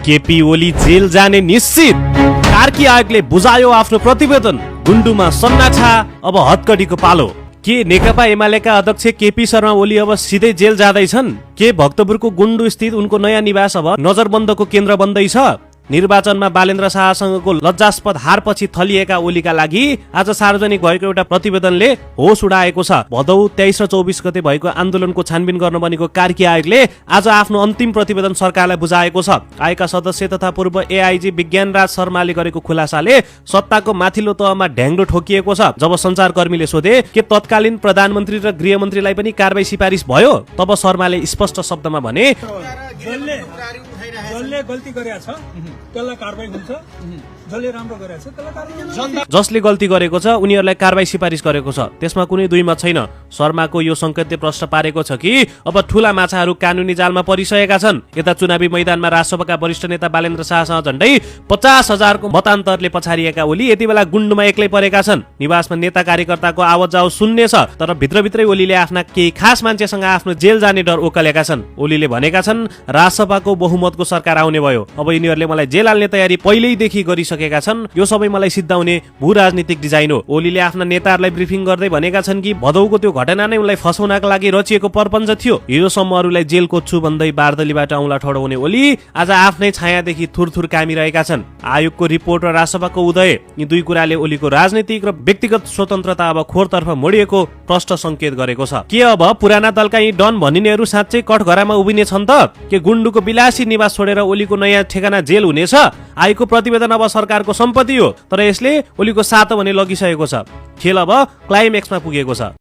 KP Oli jail जाने निश्चित। कार्की आयोगले बुझायो आफ्नो प्रतिवेदन। गुन्डुमा सन्नाछा, अब हतकडीको पालो। के नेकपा एमालेका अध्यक्ष केपी शर्मा ओली अब सिधै जेल जाँदैछन्? के भक्तपुरको गुन्डु स्थित उनको नयाँ निवास अब नजरबन्दको केन्द्र बन्दैछ? निर्वाचनमा बालेन्द्र शाहसँगको लज्जास्पद हारपछि थलिएका ओलीका लागि आज सार्वजनिक भएको एउटा प्रतिवेदनले होस उडाएको छ। भदौ 23 र 24 गते भएको आन्दोलनको छानबिन गर्न बनेको कार्की आयोगले आज आफ्नो अन्तिम प्रतिवेदन सरकारलाई बुझाएको छ। आयोगका सदस्य तथा पूर्व एआइजी विज्ञानराज शर्माले गरेको खुलासाले सत्ताको माथिल्लो तहमा ढ्याङ्ग्रो ठोकिएको छ। जब सञ्चारकर्मीले सोधे के तत्कालीन प्रधानमन्त्री र गृहमन्त्रीलाई पनि कारबाही सिफारिस भयो, तब शर्माले स्पष्ट शब्दमा भने जसले गल्ती गरेको छ त्यसलाई कारबाही हुन्छ, जसले राम्रो गरेको छ त्यसलाई कारबाही हुन्छ। जसले गल्ती गरेको छ उनीहरूलाई कारबाही सिफारिस गरेको छ, त्यसमा कुनै दुई मत छैन। शर्माको यो संकेतले प्रश्न पारेको छ कि अब ठूला माछाहरू कानुनी जालमा परिसकेका छन्। यता चुनावी मैदानमा राजसभाका वरिष्ठ नेता बालेन्द्र शाहसँग झण्डै 50,000को मतान्तरले पछाडिएका ओली यति बेला गुन्डुमा एक्लै परेका छन्। निवासमा नेता कार्यकर्ताको आवाज जाओ सुन्ने छ, तर भित्रभित्रै ओलीले आफ्ना केही खास मान्छेसँग आफ्नो जेल जाने डर ओकलेका छन्। ओलीले भनेका छन्, राजसभाको बहुमतको सरकार आउने भयो, अब यिनीहरूले मलाई जेल हाल्ने तयारी पहिल्यैदेखि गरिसकेका छन्। यो सबै मलाई सिद्धाउने भू राजनीतिक डिजाइन हो। ओलीले आफ्ना नेताहरूलाई ब्रिफिङ गर्दै भनेका छन् कि भदौको त्यो घटना नै उनलाई फसाउनका लागि रचिएको प्रपञ्च थियो। हिजोसम्म अरूलाई जेल कोच्छु भन्दै बारदलीबाट औँला ठडाउने ओली आज आफ्नै छायादेखि थुरथुर कामिरहेका छन्। आयोगको रिपोर्ट र राजसभाको उदय, यी दुई कुराले ओलीको राजनीतिक र व्यक्तिगत स्वतन्त्रता अब खोरतर्फ मोडिएको प्रष्ट संकेत गरेको छ। के अब पुराना दलका यी डन भनिनेहरू साँच्चै कठघरामा उभिने छन् त? के गुन्डुको विलासी निवास छोडेर ओलीको नयाँ ठेगाना जेल हुनेछ? आयोगको प्रतिवेदन अब सरकारको सम्पत्ति हो, तर यसले ओलीको सातो भने लगिसकेको छ। खेल अब क्लाइमेक्समा पुगेको छ।